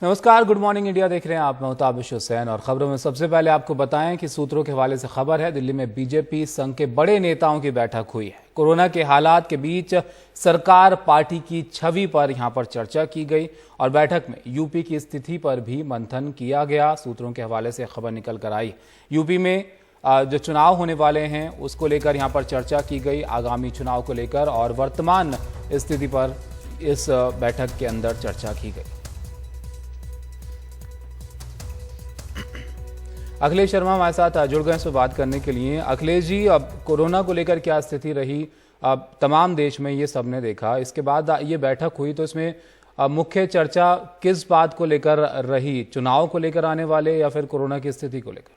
नमस्कार, good morning India देख रहे हैं आप। मैं हूं ताबिश हुसैन और खबरों में सबसे पहले आपको बताएं कि सूत्रों के हवाले से खबर है, दिल्ली में बीजेपी संघ के बड़े नेताओं की बैठक हुई है। कोरोना के हालात के बीच सरकार पार्टी की छवि पर यहां पर चर्चा की गई और बैठक में यूपी की स्थिति पर भी मंथन किया गया। सूत्रों के हवाले से खबर निकल कर आई, यूपी में जो चुनाव होने वाले हैं उसको लेकर यहां पर चर्चा की गई, आगामी चुनाव को लेकर और वर्तमान स्थिति पर इस बैठक के अंदर चर्चा की गई। अखिलेश शर्मा हमारे साथ जुड़ गए इस पर बात करने के लिए। अखिलेश जी, अब कोरोना को लेकर क्या स्थिति रही? अब तमाम देश में ये सबने देखा, इसके बाद ये बैठक हुई तो इसमें मुख्य चर्चा किस बात को लेकर रही? चुनाव को लेकर आने वाले या फिर कोरोना की स्थिति को लेकर?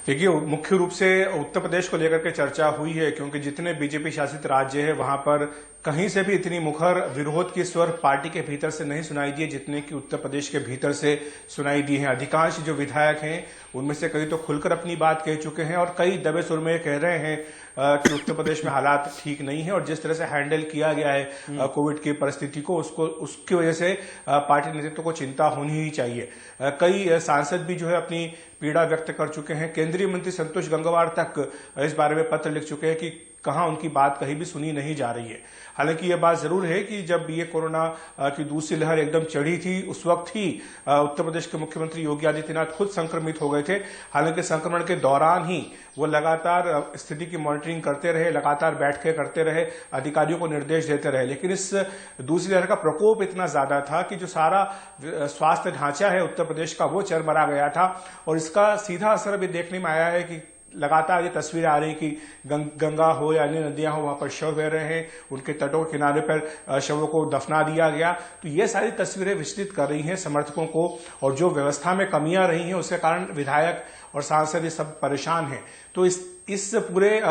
देखिए, मुख्य रूप से उत्तर प्रदेश को लेकर के चर्चा हुई है, क्योंकि जितने बीजेपी शासित राज्य है वहां पर कहीं से भी इतनी मुखर विरोध की स्वर पार्टी के भीतर से नहीं सुनाई दिए जितने कि उत्तर प्रदेश के भीतर से सुनाई दी हैं। अधिकांश जो विधायक हैं उनमें से कई तो खुलकर अपनी बात कह चुके हैं और कई दबे सुर में कह रहे हैं कि उत्तर प्रदेश में हालात ठीक नहीं है और जिस तरह से हैंडल किया गया है कोविड की परिस्थिति को, उसकी वजह से पार्टी नेतृत्व को चिंता होनी ही चाहिए। कई सांसद भी जो है अपनी पीड़ा व्यक्त कर चुके हैं। केंद्रीय मंत्री संतोष गंगवार तक इस बारे में पत्र लिख चुके हैं कि कहां उनकी बात कहीं भी सुनी नहीं जा रही है। हालांकि यह बात जरूर है कि जब ये कोरोना की दूसरी लहर एकदम चढ़ी थी उस वक्त ही उत्तर प्रदेश के मुख्यमंत्री योगी आदित्यनाथ खुद संक्रमित हो गए थे। हालांकि संक्रमण के दौरान ही वो लगातार स्थिति की मॉनिटरिंग करते रहे, लगातार बैठ के करते रहे, अधिकारियों को निर्देश देते रहे। लेकिन इस दूसरी लहर का प्रकोप इतना ज्यादा था कि जो सारा स्वास्थ्य ढांचा है उत्तर प्रदेश का वो चरमरा गया था और इसका सीधा असर भी देखने में आया है कि लगातार ये तस्वीरें आ रही कि गंगा हो या अन्य नदियां हो, वहां पर शव बह रहे हैं, उनके तटों के किनारे पर शवों को दफना दिया गया। तो ये सारी तस्वीरें विचलित कर रही हैं समर्थकों को और जो व्यवस्था में कमियां रही हैं उसके कारण विधायक और सांसद ये सब परेशान हैं। तो इस पूरे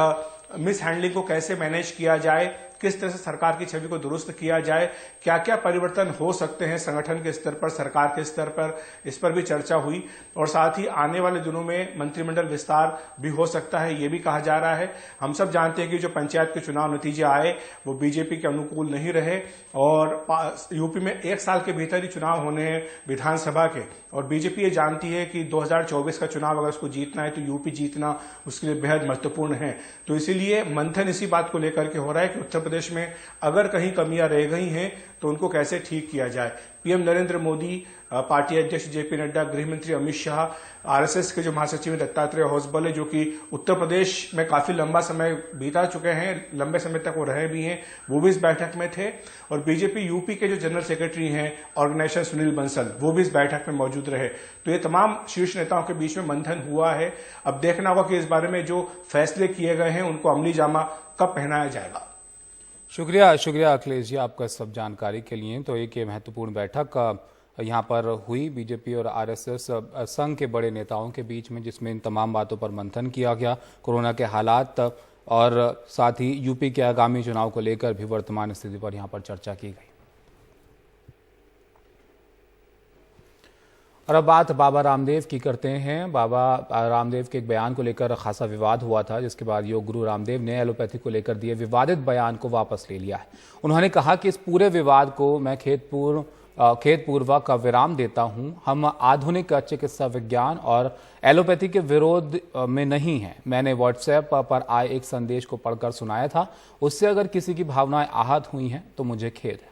मिस हैंडलिंग को कैसे मैनेज किया जाए, किस तरह से सरकार की छवि को दुरुस्त किया जाए, क्या क्या परिवर्तन हो सकते हैं संगठन के स्तर पर, सरकार के स्तर पर, इस पर भी चर्चा हुई। और साथ ही आने वाले दिनों में मंत्रिमंडल विस्तार भी हो सकता है, ये भी कहा जा रहा है। हम सब जानते हैं कि जो पंचायत के चुनाव नतीजे आए वो बीजेपी के अनुकूल नहीं रहे और यूपी में 1 साल के भीतर ही चुनाव होने हैं विधानसभा के और बीजेपी ये जानती है कि 2024 का चुनाव अगर उसको जीतना है तो यूपी जीतना उसके लिए बेहद महत्वपूर्ण है। तो इसीलिए मंथन इसी बात को लेकर के हो रहा है कि उत्तर प्रदेश में अगर कहीं कमियां रह गई हैं तो उनको कैसे ठीक किया जाए। पीएम नरेंद्र मोदी, पार्टी अध्यक्ष जेपी नड्डा, गृह मंत्री अमित शाह, आरएसएस के जो महासचिव दत्तात्रेय होसबले जो कि उत्तर प्रदेश में काफी लंबा समय बीता चुके हैं, लंबे समय तक वो रहे भी हैं, वो भी इस बैठक में थे। और बीजेपी यूपी के जो जनरल सेक्रेटरी हैं ऑर्गेनाइजेशन सुनील बंसल, वो भी इस बैठक में मौजूद रहे। तो ये तमाम शीर्ष नेताओं के बीच में मंथन हुआ है। अब देखना होगा कि इस बारे में जो फैसले किए गए हैं उनको अमली जामा कब पहनाया जाएगा। शुक्रिया अखिलेश जी आपका सब जानकारी के लिए। तो एक महत्वपूर्ण बैठक यहाँ पर हुई बीजेपी और आरएसएस संघ के बड़े नेताओं के बीच में, जिसमें इन तमाम बातों पर मंथन किया गया, कोरोना के हालात और साथ ही यूपी के आगामी चुनाव को लेकर भी वर्तमान स्थिति पर यहाँ पर चर्चा की गई। और अब बात बाबा रामदेव की करते हैं। बाबा रामदेव के एक बयान को लेकर खासा विवाद हुआ था, जिसके बाद योग गुरु रामदेव ने एलोपैथी को लेकर दिए विवादित बयान को वापस ले लिया है। उन्होंने कहा कि इस पूरे विवाद को मैं खेदपूर्वक विराम देता हूं। हम आधुनिक चिकित्सा विज्ञान और एलोपैथी के विरोध में नहीं हैं। मैंने व्हाट्सएप पर आए एक संदेश को पढ़कर सुनाया था, उससे अगर किसी की भावनाएं आहत हुई हैं तो मुझे खेद है।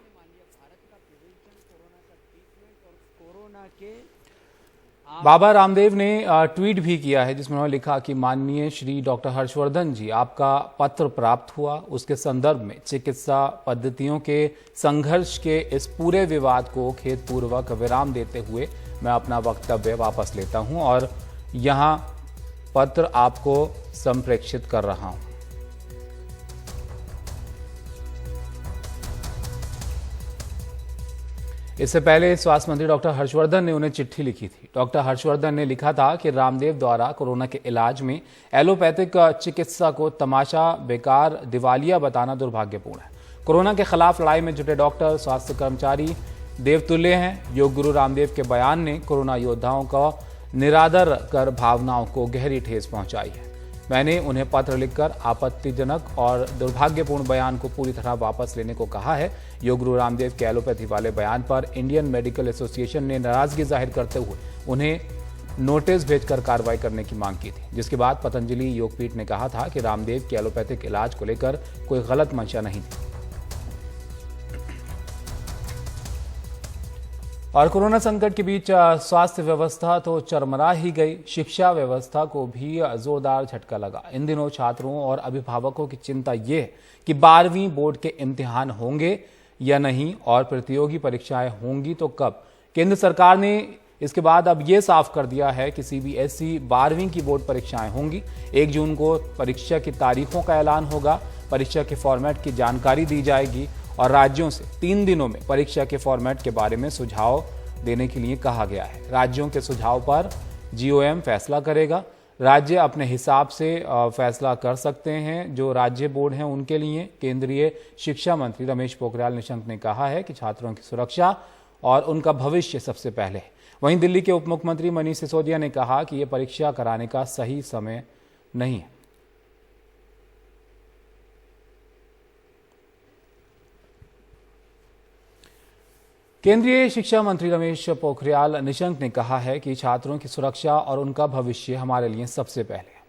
बाबा रामदेव ने ट्वीट भी किया है जिसमें उन्होंने लिखा कि माननीय श्री डॉक्टर हर्षवर्धन जी, आपका पत्र प्राप्त हुआ, उसके संदर्भ में चिकित्सा पद्धतियों के संघर्ष के इस पूरे विवाद को खेदपूर्वक विराम देते हुए मैं अपना वक्तव्य वापस लेता हूं और यहां पत्र आपको संप्रेषित कर रहा हूं। इससे पहले स्वास्थ्य मंत्री डॉक्टर हर्षवर्धन ने उन्हें चिट्ठी लिखी थी। डॉक्टर हर्षवर्धन ने लिखा था कि रामदेव द्वारा कोरोना के इलाज में एलोपैथिक चिकित्सा को तमाशा, बेकार, दिवालिया बताना दुर्भाग्यपूर्ण है। कोरोना के खिलाफ लड़ाई में जुटे डॉक्टर, स्वास्थ्य कर्मचारी देवतुल्य हैं। योग गुरु रामदेव के बयान ने कोरोना योद्धाओं का निरादर कर भावनाओं को गहरी ठेस पहुंचाई है। मैंने उन्हें पत्र लिखकर आपत्तिजनक और दुर्भाग्यपूर्ण बयान को पूरी तरह वापस लेने को कहा है। योग गुरु रामदेव के एलोपैथी वाले बयान पर इंडियन मेडिकल एसोसिएशन ने नाराजगी जाहिर करते हुए उन्हें नोटिस भेजकर कार्रवाई करने की मांग की थी, जिसके बाद पतंजलि योगपीठ ने कहा था कि रामदेव के एलोपैथिक इलाज को लेकर कोई गलत मंशा नहीं थी। और कोरोना संकट के बीच स्वास्थ्य व्यवस्था तो चरमरा ही गई, शिक्षा व्यवस्था को भी जोरदार झटका लगा। इन दिनों छात्रों और अभिभावकों की चिंता ये है कि 12वीं बोर्ड के इम्तिहान होंगे या नहीं और प्रतियोगी परीक्षाएं होंगी तो कब। केंद्र सरकार ने इसके बाद अब ये साफ कर दिया है कि सीबीएसई 12वीं की बोर्ड परीक्षाएं होंगी। 1 जून को परीक्षा की तारीखों का ऐलान होगा, परीक्षा के फॉर्मेट की जानकारी दी जाएगी और राज्यों से 3 दिनों में परीक्षा के फॉर्मेट के बारे में सुझाव देने के लिए कहा गया है। राज्यों के सुझाव पर जीओएम फैसला करेगा। राज्य अपने हिसाब से फैसला कर सकते हैं। जो राज्य बोर्ड हैं उनके लिए केंद्रीय शिक्षा मंत्री रमेश पोखरियाल निशंक ने कहा है कि छात्रों की सुरक्षा और उनका भविष्य सबसे पहले है। वहीं दिल्ली के उप मुख्यमंत्री मनीष सिसोदिया ने कहा कि यह परीक्षा कराने का सही समय नहीं है। केंद्रीय शिक्षा मंत्री रमेश पोखरियाल निशंक ने कहा है कि छात्रों की सुरक्षा और उनका भविष्य हमारे लिए सबसे पहले है।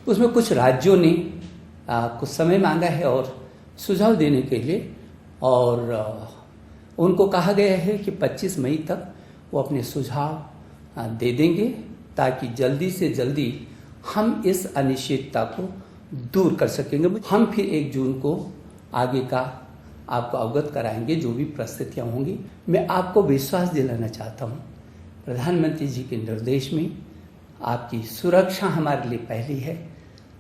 उसमें कुछ राज्यों ने कुछ समय मांगा है और सुझाव देने के लिए, और उनको कहा गया है कि 25 मई तक वो अपने सुझाव दे देंगे ताकि जल्दी से जल्दी हम इस अनिश्चितता को दूर कर सकेंगे। हम फिर 1 जून को आगे का आपको अवगत कराएंगे जो भी परिस्थितियाँ होंगी। मैं आपको विश्वास दिलाना चाहता हूँ, प्रधानमंत्री जी के निर्देश में आपकी सुरक्षा हमारे लिए पहली है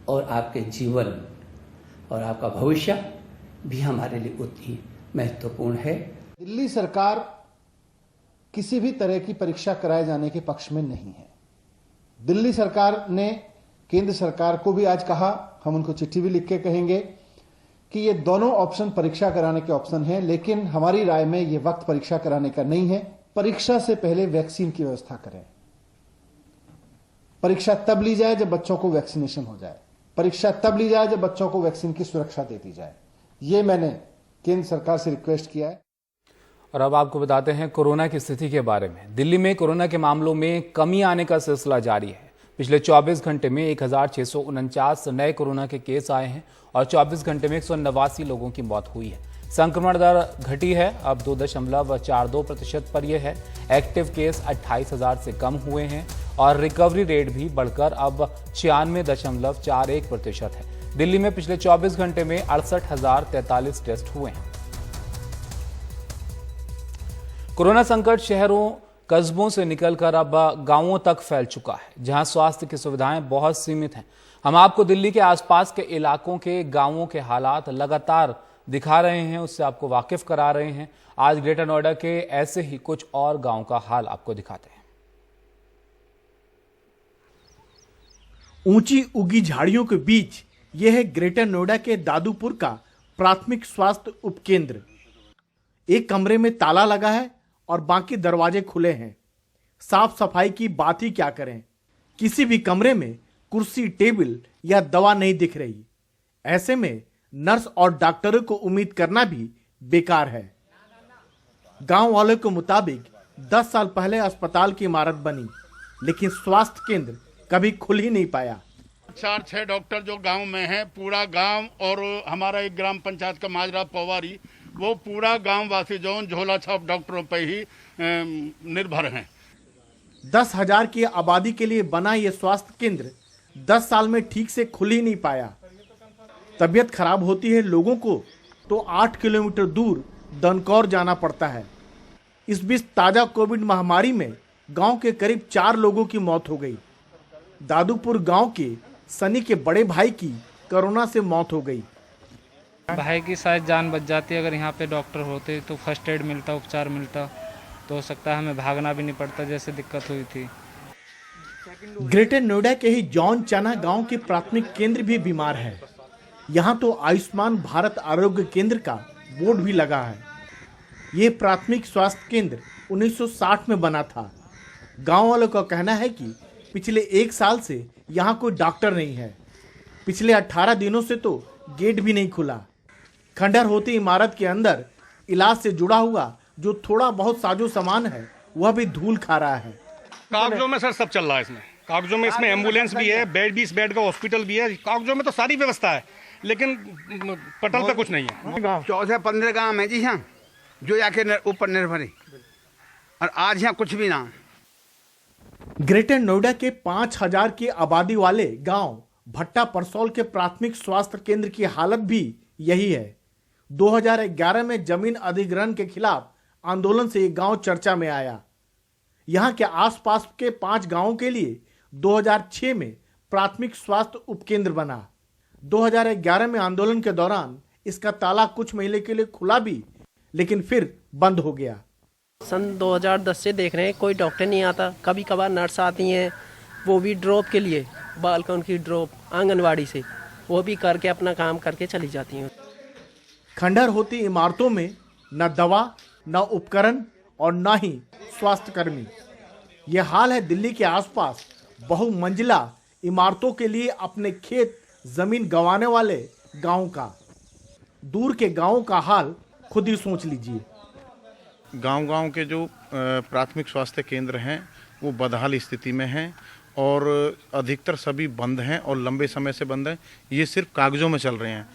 और आपके जीवन और आपका भविष्य भी हमारे लिए उतनी महत्वपूर्ण है। दिल्ली सरकार किसी भी तरह की परीक्षा कराए जाने के पक्ष में नहीं है। दिल्ली सरकार ने केंद्र सरकार को भी आज कहा, हम उनको चिट्ठी भी लिख के कहेंगे कि ये दोनों ऑप्शन परीक्षा कराने के ऑप्शन हैं, लेकिन हमारी राय में ये वक्त परीक्षा कराने का नहीं है। परीक्षा से पहले वैक्सीन की व्यवस्था करें। परीक्षा तब ली जाए जब बच्चों को वैक्सीनेशन हो जाए। परीक्षा तब ली जाए जब बच्चों को वैक्सीन की सुरक्षा दे दी जाए। ये मैंने केंद्र सरकार से रिक्वेस्ट किया है। और अब आपको बताते हैं कोरोना की स्थिति के बारे में। दिल्ली में कोरोना के मामलों में कमी आने का सिलसिला जारी है। पिछले 24 घंटे में 1649 नए कोरोना के केस आए हैं और 24 घंटे में 189 लोगों की मौत हुई है। संक्रमण दर घटी है, अब 2.42% पर यह है। एक्टिव केस 28,000 से कम हुए हैं और रिकवरी रेट भी बढ़कर अब 96.41% है। दिल्ली में पिछले 24 घंटे में 68,043 टेस्ट हुए हैं। कोरोना संकट शहरों कस्बों से निकलकर अब गांवों तक फैल चुका है, जहां स्वास्थ्य की सुविधाएं बहुत सीमित हैं। हम आपको दिल्ली के आसपास के इलाकों के गांवों के हालात लगातार दिखा रहे हैं, उससे आपको वाकिफ करा रहे हैं। आज ग्रेटर नोएडा के ऐसे ही कुछ और गांव का हाल आपको दिखाते हैं। ऊंची उगी झाड़ियों के बीच यह है ग्रेटर नोएडा के दादूपुर का प्राथमिक स्वास्थ्य उपकेंद्र। एक कमरे में ताला लगा है और बाकी दरवाजे खुले हैं। साफ सफाई की बात ही क्या करें, किसी भी कमरे में कुर्सी, टेबल या दवा नहीं दिख रही। ऐसे में नर्स और डॉक्टरों को उम्मीद करना भी बेकार है। गांव वालों के मुताबिक 10 साल पहले अस्पताल की इमारत बनी, लेकिन स्वास्थ्य केंद्र कभी खुल ही नहीं पाया। 4-6 डॉक्टर जो गांव में हैं, पूरा गांव और हमारा एक ग्राम पंचायत का माजरा पवारी, वो पूरा गांव वासी जो झोला छाप डॉक्टरों पर ही निर्भर हैं। 10,000 की आबादी के लिए बना यह स्वास्थ्य केंद्र 10 साल में ठीक से खुल ही नहीं पाया। तबीयत खराब होती है लोगों को तो 8 किलोमीटर दूर दनकौर जाना पड़ता है। इस बीच ताजा कोविड महामारी में गांव के करीब 4 लोगों की मौत हो गई। दादूपुर गांव के सनी के बड़े भाई की कोरोना से मौत हो गई। भाई की शायद जान बच जाती, अगर यहाँ पे डॉक्टर होते तो फर्स्ट एड मिलता, उपचार मिलता तो हो सकता है हमें भागना भी नहीं पड़ता जैसे दिक्कत हुई थी। ग्रेटर नोएडा के ही जॉन चना गांव के प्राथमिक केंद्र भी बीमार है। यहाँ तो आयुष्मान भारत आरोग्य केंद्र का बोर्ड भी लगा है। ये प्राथमिक स्वास्थ्य केंद्र 1960 में बना था। गांव वालों का कहना है कि पिछले 1 साल से यहाँ कोई डॉक्टर नहीं है। पिछले 18 दिनों से तो गेट भी नहीं खुला। खंडहर होती इमारत के अंदर इलाज से जुड़ा हुआ जो थोड़ा बहुत साजो सामान है वह भी धूल खा रहा है। कागजों में सर सब चल रहा है इसमें। कागजों में इसमें एम्बुलेंस भी है, बेड भी, इस बेड का हॉस्पिटल भी है। कागजों में तो सारी व्यवस्था है, लेकिन पटल पे कुछ नहीं है। 14-15 गाँव है जी यहाँ जो जाके ऊपर निर्भर है, और आज यहाँ कुछ भी ना। ग्रेटर नोएडा के 5000 की आबादी वाले गांव भट्टा परसौल के प्राथमिक स्वास्थ्य केंद्र की हालत भी यही है। 2011 में जमीन अधिग्रहण के खिलाफ आंदोलन से ये गांव चर्चा में आया। यहां के आसपास के 5 गांवों के लिए 2006 में प्राथमिक स्वास्थ्य उपकेंद्र बना। 2011 में आंदोलन के दौरान इसका ताला कुछ महीने के लिए खुला भी, लेकिन फिर बंद हो गया। सन 2010 से देख रहे हैं कोई डॉक्टर नहीं आता। कभी कभार नर्स आती हैं, वो भी ड्रॉप के लिए, बालकन की ड्रॉप आंगनवाड़ी से, वो भी करके अपना काम करके चली जाती हैं। खंडहर होती इमारतों में न दवा, न उपकरण और न ही स्वास्थ्य कर्मी। यह हाल है दिल्ली के आसपास बहुमंजिला इमारतों के लिए अपने खेत जमीन गंवाने वाले गांव का। दूर के गांवों का हाल खुद ही सोच लीजिए। गांव-गांव के जो प्राथमिक स्वास्थ्य केंद्र हैं वो बदहाल स्थिति में हैं और अधिकतर सभी बंद हैं और लंबे समय से बंद हैं। ये सिर्फ कागजों में चल रहे हैं।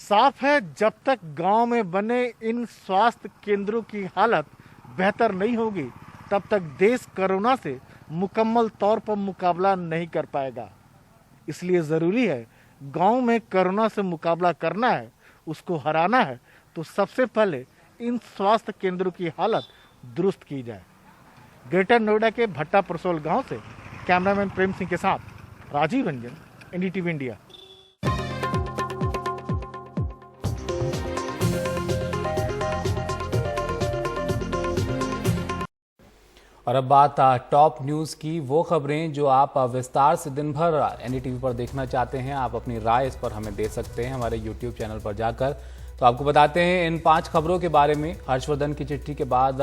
साफ है, जब तक गांव में बने इन स्वास्थ्य केंद्रों की हालत बेहतर नहीं होगी तब तक देश कोरोना से मुकम्मल तौर पर मुकाबला नहीं कर पाएगा। इसलिए ज़रूरी है, गांव में कोरोना से मुकाबला करना है, उसको हराना है, तो सबसे पहले इन स्वास्थ्य केंद्रों की हालत दुरुस्त की जाए। ग्रेटर नोएडा के भट्टा परसौल गांव से कैमरामैन प्रेम सिंह के साथ राजीव रंजन, एनडीटीवी इंडिया। और अब बात टॉप न्यूज़ की। वो खबरें जो आप विस्तार से दिन भर एनडीटीवी पर देखना चाहते हैं, आप अपनी राय इस पर हमें दे सकते हैं हमारे यूट्यूब चैनल पर जाकर। तो आपको बताते हैं इन 5 खबरों के बारे में। हर्षवर्धन की चिट्ठी के बाद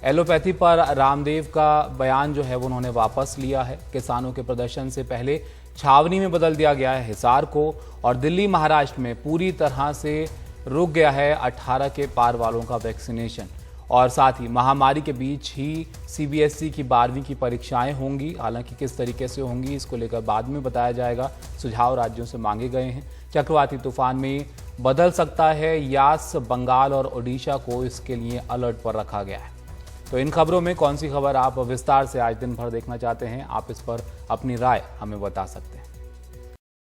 एलोपैथी पर रामदेव का बयान जो है वो उन्होंने वापस लिया है। किसानों के प्रदर्शन से पहले छावनी में बदल दिया गया है हिसार को, और दिल्ली महाराष्ट्र में पूरी तरह से रुक गया है 18 के पार वालों का वैक्सीनेशन। और साथ ही महामारी के बीच ही सीबीएसई की 12वीं की परीक्षाएं होंगी। हालांकि किस तरीके से होंगी इसको लेकर बाद में बताया जाएगा। सुझाव राज्यों से मांगे गए हैं। चक्रवाती तूफान में बदल सकता है यास, बंगाल और ओडिशा को इसके लिए अलर्ट पर रखा गया है। तो इन खबरों में कौन सी खबर आप विस्तार से आज दिन भर देखना चाहते हैं, आप इस पर अपनी राय हमें बता सकते हैं।